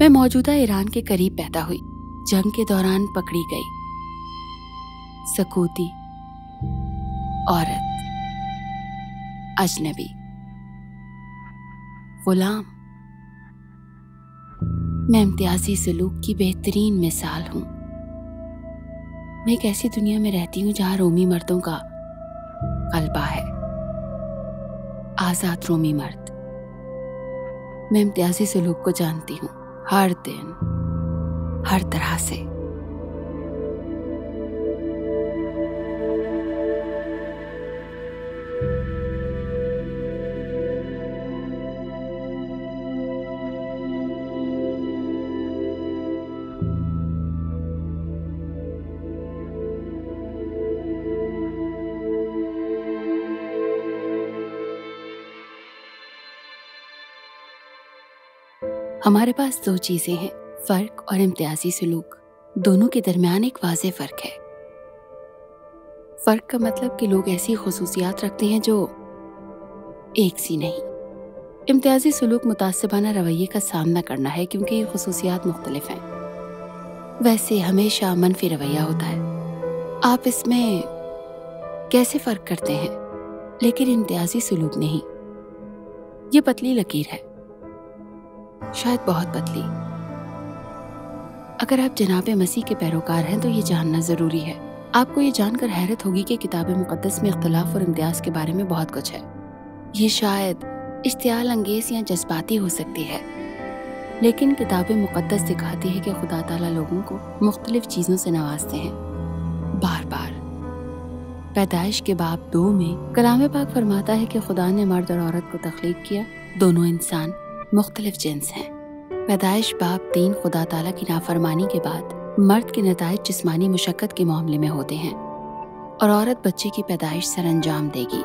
میں موجودہ ایران کے قریب پیدا ہوئی، جنگ کے دوران پکڑی گئی، سکوتی عورت، اجنبی، غلام۔ میں امتیازی سلوک کی بہترین مثال ہوں۔ میں ایک ایسی دنیا میں رہتی ہوں جہاں رومی مردوں کا غلبہ ہے، آزاد رومی مرد۔ میں امتیازی سلوک کو جانتی ہوں، ہر دن، ہر طرح سے۔ ہمارے پاس دو چیزیں ہیں، فرق اور امتیازی سلوک۔ دونوں کے درمیان ایک واضح فرق ہے۔ فرق کا مطلب کہ لوگ ایسی خصوصیات رکھتے ہیں جو ایک سی نہیں۔ امتیازی سلوک متعصبانہ رویے کا سامنا کرنا ہے کیونکہ یہ خصوصیات مختلف ہیں۔ ویسے ہمیشہ منفی رویہ ہوتا ہے، آپ اس میں کیسے فرق کرتے ہیں، لیکن امتیازی سلوک نہیں۔ یہ پتلی لکیر ہے، شاید بہت پتلی۔ اگر آپ جناب مسیح کے پیروکار ہیں تو یہ جاننا ضروری ہے۔ آپ کو یہ جان کر حیرت ہوگی کہ کتاب مقدس میں اختلاف اور امتیاز کے بارے میں بہت کچھ ہے۔ یہ شاید اشتعال انگیز یا جذباتی ہو سکتی ہے، لیکن کتاب مقدس دکھاتی ہے کہ خدا تعالیٰ لوگوں کو مختلف چیزوں سے نوازتے ہیں، بار بار۔ پیدائش کے باب 2 میں کلام پاک فرماتا ہے کہ خدا نے مرد اور عورت کو تخلیق کیا، دونوں انسان مختلف جنس ہیں۔ پیدائش باب 3 خدا تعالیٰ کی نافرمانی کے بعد مرد کے نتائج جسمانی مشقت کے معاملے میں ہوتے ہیں اور عورت بچے کی پیدائش سر انجام دے گی۔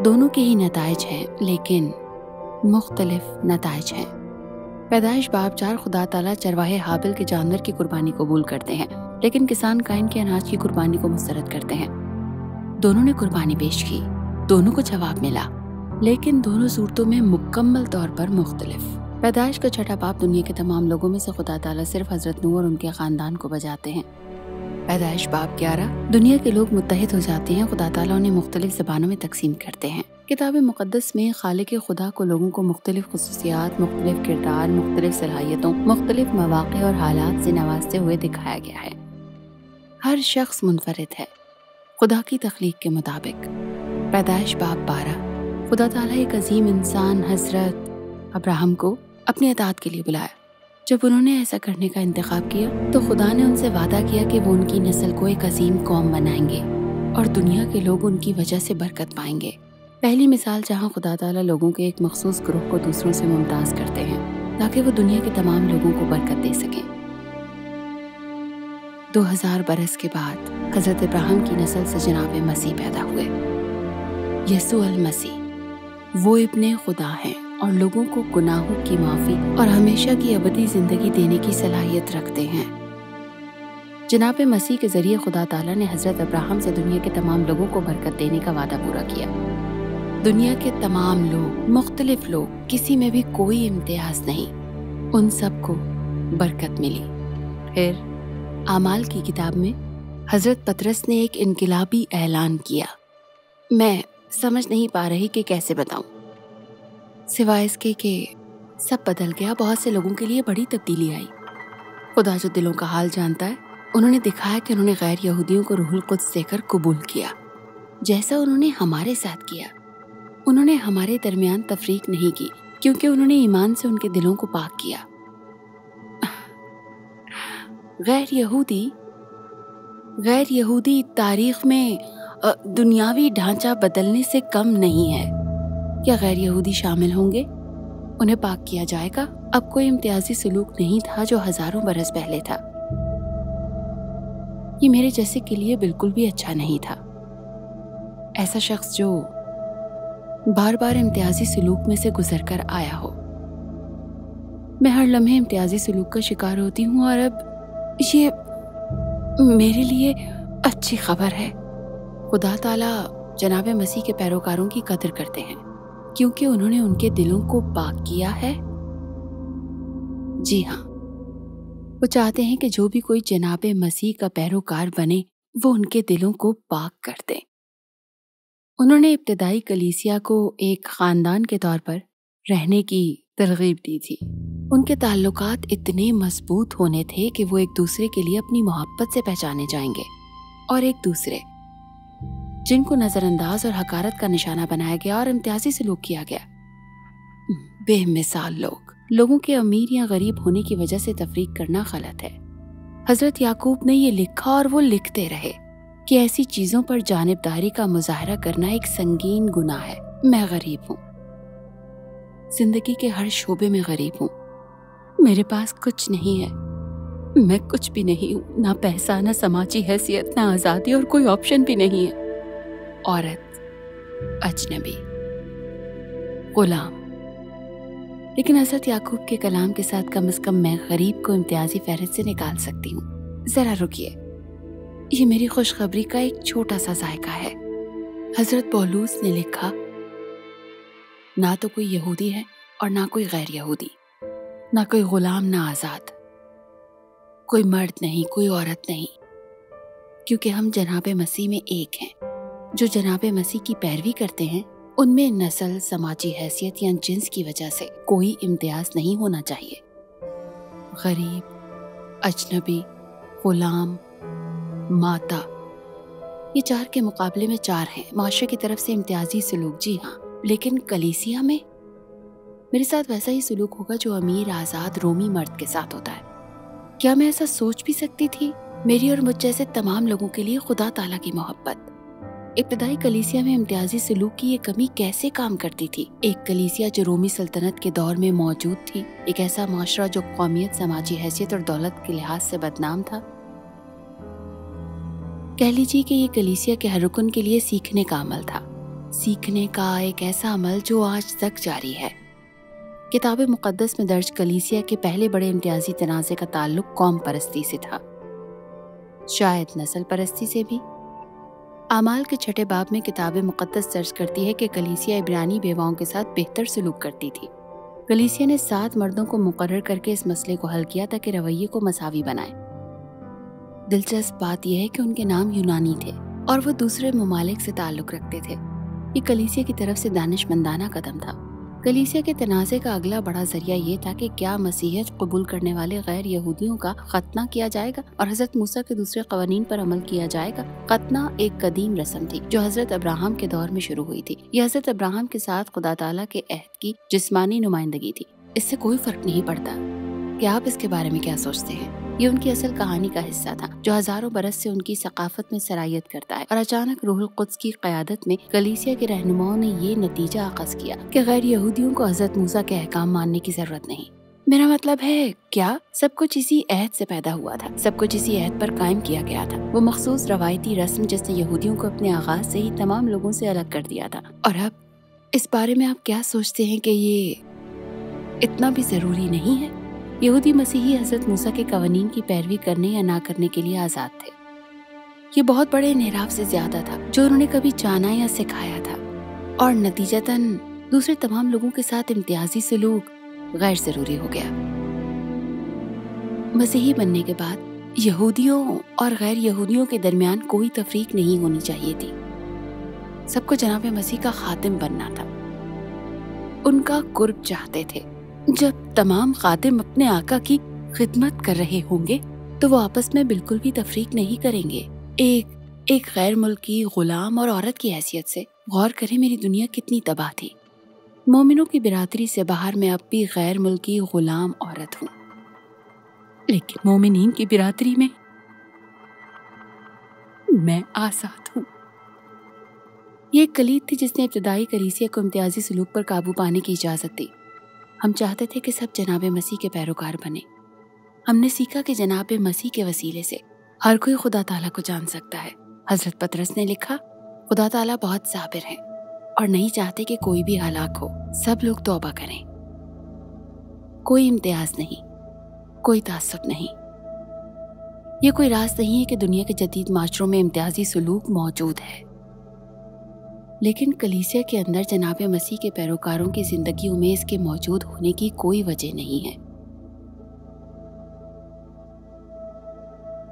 دونوں کے ہی نتائج ہیں لیکن مختلف نتائج ہیں۔ پیدائش باب 4 خدا تعالیٰ چرواہے حابل کے جانور کی قربانی قبول کرتے ہیں، لیکن کسان قائن کے اناج کی قربانی کو مسترد کرتے ہیں۔ دونوں نے قربانی پیش کی، دونوں کو جواب ملا، لیکن دونوں صورتوں میں مکمل طور پر مختلف۔ پیدائش کا 6 باب دنیا کے تمام لوگوں میں سے خدا تعالیٰ صرف حضرت نوح اور ان کے خاندان کو بچاتے ہیں۔ پیدائش باب 11 دنیا کے لوگ متحد ہو جاتے ہیں، خدا تعالیٰ انہیں مختلف زبانوں میں تقسیم کرتے ہیں۔ کتاب مقدس میں خالق خدا کو لوگوں کو مختلف خصوصیات، مختلف کردار، مختلف صلاحیتوں، مختلف مواقع اور حالات سے نوازتے ہوئے دکھایا گیا ہے۔ ہر شخص منفرد ہے خدا کی تخلیق کے مطابق۔ پیدائش باب 12 خدا تعالیٰ ایک عظیم انسان حضرت ابراہیم کو اپنی اطاعت کے لیے بلایا۔ جب انہوں نے ایسا کرنے کا انتخاب کیا تو خدا نے ان سے وعدہ کیا کہ وہ ان کی نسل کو ایک عظیم قوم بنائیں گے اور دنیا کے لوگ ان کی وجہ سے برکت پائیں گے۔ پہلی مثال جہاں خدا تعالیٰ لوگوں کے ایک مخصوص گروہ کو دوسروں سے ممتاز کرتے ہیں تاکہ وہ دنیا کے تمام لوگوں کو برکت دے سکیں۔ 2000 برس کے بعد حضرت ابراہیم کی نسل سے جناب مسیح پیدا ہوئے۔ یسوع المسیح وہ ابن خدا ہیں اور لوگوں کو گناہوں کی معافی اور ہمیشہ کی ابدی زندگی دینے کی صلاحیت رکھتے ہیں۔ جناب مسیح کے ذریعے خدا تعالیٰ نے حضرت ابراہیم سے دنیا کے تمام لوگوں کو برکت دینے کا وعدہ پورا کیا۔ دنیا کے تمام لوگ، مختلف لوگ، کسی میں بھی کوئی امتیاز نہیں، ان سب کو برکت ملی۔ پھر اعمال کی کتاب میں حضرت پطرس نے ایک انقلابی اعلان کیا۔ میں سمجھ نہیں پا رہی کہ کیسے بتاؤں، سوائے اس کے کہ سب بدل گیا، بہت سے لوگوں کے لیے بڑی تبدیلی آئی۔ خدا جو دلوں کا حال جانتا ہے، انہوں نے دکھایا کہ انہوں نے غیر یہودیوں کو روح القدس دے کر قبول کیا، جیسا انہوں نے ہمارے ساتھ کیا۔ انہوں نے ہمارے درمیان تفریق نہیں کی کیونکہ انہوں نے ایمان سے ان کے دلوں کو پاک کیا۔ غیر یہودی تاریخ میں دنیاوی ڈھانچہ بدلنے سے کم نہیں ہے۔ کیا غیر یہودی شامل ہوں گے؟ انہیں پاک کیا جائے گا۔ اب کوئی امتیازی سلوک نہیں تھا جو ہزاروں برس پہلے تھا۔ یہ میرے جیسے کے لیے بالکل بھی اچھا نہیں تھا۔ ایسا شخص جو بار بار امتیازی سلوک میں سے گزر کر آیا ہو۔ میں ہر لمحے امتیازی سلوک کا شکار ہوتی ہوں اور اب یہ میرے لیے اچھی خبر ہے۔ خدا تعالیٰ جناب مسیح کے پیروکاروں کی قدر کرتے ہیں کیونکہ انہوں نے ان کے دلوں کو پاک کیا ہے۔ جی ہاں، وہ چاہتے ہیں کہ جو بھی کوئی جناب مسیح کا پیروکار بنے وہ ان کے دلوں کو پاک کر دے۔ انہوں نے ابتدائی کلیسیا کو ایک خاندان کے طور پر رہنے کی ترغیب دی تھی۔ ان کے تعلقات اتنے مضبوط ہونے تھے کہ وہ ایک دوسرے کے لیے اپنی محبت سے پہچانے جائیں گے، اور ایک دوسرے جن کو نظر انداز اور حقارت کا نشانہ بنایا گیا اور امتیازی سلوک کیا گیا۔ بے مثال لوگوں کے امیر یا غریب ہونے کی وجہ سے تفریق کرنا غلط ہے۔ حضرت یعقوب نے یہ لکھا اور وہ لکھتے رہے کہ ایسی چیزوں پر جانبداری کا مظاہرہ کرنا ایک سنگین گناہ ہے۔ میں غریب ہوں، زندگی کے ہر شعبے میں غریب ہوں، میرے پاس کچھ نہیں ہے، میں کچھ بھی نہیں ہوں، نہ پیسہ، نہ سماجی حیثیت، نہ آزادی، اور کوئی آپشن بھی نہیں ہے۔ عورت، اجنبی، غلام۔ لیکن حضرت یعقوب کے کلام کے ساتھ کم از کم میں غریب کو امتیازی فہرست سے نکال سکتی ہوں۔ ذرا رکیے، یہ میری خوشخبری کا ایک چھوٹا سا ذائقہ ہے۔ حضرت پولس نے لکھا، نہ تو کوئی یہودی ہے اور نہ کوئی غیر یہودی، نہ کوئی غلام نہ آزاد، کوئی مرد نہیں، کوئی عورت نہیں، کیونکہ ہم جناب مسیح میں ایک ہیں۔ جو جناب مسیح کی پیروی کرتے ہیں ان میں نسل، سماجی حیثیت یا جنس کی وجہ سے کوئی امتیاز نہیں ہونا چاہیے۔ غریب، اجنبی، غلام، ماتا، یہ 4 کے مقابلے میں 4 ہیں۔ معاشرے کی طرف سے امتیازی سلوک، جی ہاں، لیکن کلیسیا میں میرے ساتھ ویسا ہی سلوک ہوگا جو امیر، آزاد، رومی مرد کے ساتھ ہوتا ہے۔ کیا میں ایسا سوچ بھی سکتی تھی؟ میری اور مجھ جیسے تمام لوگوں کے لیے خدا تعالیٰ کی محبت۔ ابتدائی کلیسیا میں امتیازی سلوک کی یہ کمی کیسے کام کرتی تھی؟ ایک کلیسیا جو رومی سلطنت کے دور میں موجود تھی، ایک ایسا معاشرہ جو قومیت، سماجی حیثیت اور دولت کے لحاظ سے بدنام تھا۔ کہہ لیجیے کہ یہ کلیسیا کے ہر رکن کے لیے سیکھنے کا عمل تھا، سیکھنے کا ایک ایسا عمل جو آج تک جاری ہے۔ کتاب مقدس میں درج کلیسیا کے پہلے بڑے امتیازی تنازع کا تعلق قوم پرستی سے تھا، شاید نسل پرستی سے بھی۔ اعمال کے 6 باب میں کتاب مقدس درج کرتی ہے کہ کلیسیا عبرانی بیواؤں کے ساتھ بہتر سلوک کرتی تھی۔ کلیسیا نے 7 مردوں کو مقرر کر کے اس مسئلے کو حل کیا تاکہ رویے کو مساوی بنائے۔ دلچسپ بات یہ ہے کہ ان کے نام یونانی تھے اور وہ دوسرے ممالک سے تعلق رکھتے تھے۔ یہ کلیسیا کی طرف سے دانشمندانہ قدم تھا۔ کلیسیا کے تنازع کا اگلا بڑا ذریعہ یہ تھا کہ کیا مسیحیت قبول کرنے والے غیر یہودیوں کا ختنہ کیا جائے گا اور حضرت موسیٰ کے دوسرے قوانین پر عمل کیا جائے گا۔ ختنہ ایک قدیم رسم تھی جو حضرت ابراہیم کے دور میں شروع ہوئی تھی۔ یہ حضرت ابراہیم کے ساتھ خدا تعالیٰ کے عہد کی جسمانی نمائندگی تھی۔ اس سے کوئی فرق نہیں پڑتا کہ آپ اس کے بارے میں کیا سوچتے ہیں۔ یہ ان کی اصل کہانی کا حصہ تھا جو ہزاروں برس سے ان کی ثقافت میں سرایت کرتا ہے، اور اچانک روح القدس کی قیادت میں کلیسیا کے رہنماؤں نے یہ نتیجہ اخذ کیا کہ غیر یہودیوں کو حضرت موسیٰ کے احکام ماننے کی ضرورت نہیں۔ میرا مطلب ہے کیا سب کچھ اسی عہد سے پیدا ہوا تھا، سب کچھ اسی عہد پر قائم کیا گیا تھا، وہ مخصوص روایتی رسم جس نے یہودیوں کو اپنے آغاز سے ہی تمام لوگوں سے الگ کر دیا تھا۔ اور اب اس بارے میں آپ کیا سوچتے ہیں کہ یہ اتنا بھی ضروری نہیں ہے؟ یہودی مسیحی حضرت موسیٰ کے قوانین کی پیروی کرنے یا نہ کرنے کے لیے آزاد تھے۔ یہ بہت بڑے انحراف سے زیادہ تھا جو انہوں نے کبھی جانا یا سکھایا تھا، اور نتیجتاً دوسرے تمام لوگوں کے ساتھ امتیازی سلوک غیر ضروری ہو گیا۔ مسیحی بننے کے بعد یہودیوں اور غیر یہودیوں کے درمیان کوئی تفریق نہیں ہونی چاہیے تھی۔ سب کو جناب مسیح کا خادم بننا تھا، ان کا قرب چاہتے تھے۔ جب تمام خادم اپنے آقا کی خدمت کر رہے ہوں گے تو وہ آپس میں بالکل بھی تفریق نہیں کریں گے۔ ایک غیر ملکی غلام اور عورت کی حیثیت سے غور کریں میری دنیا کتنی تباہ تھی۔ مومنوں کی برادری سے باہر میں اب بھی غیر ملکی غلام عورت ہوں، لیکن مومنین کی برادری میں آزاد ہوں۔ یہ ایک کلید تھی جس نے ابتدائی کلیسیا کو امتیازی سلوک پر قابو پانے کی اجازت دی۔ ہم چاہتے تھے کہ سب جناب مسیح کے پیروکار بنے۔ ہم نے سیکھا کہ جناب مسیح کے وسیلے سے ہر کوئی خدا تعالیٰ کو جان سکتا ہے۔ حضرت پطرس نے لکھا، خدا تعالیٰ بہت صابر ہیں اور نہیں چاہتے کہ کوئی بھی ہلاک ہو، سب لوگ توبہ کریں۔ کوئی امتیاز نہیں، کوئی تعصب نہیں۔ یہ کوئی راز نہیں ہے کہ دنیا کے جدید معاشروں میں امتیازی سلوک موجود ہے، لیکن کلیسیا کے اندر جناب مسیح کے پیروکاروں کی زندگیوں میں اس کے موجود ہونے کی کوئی وجہ نہیں ہے۔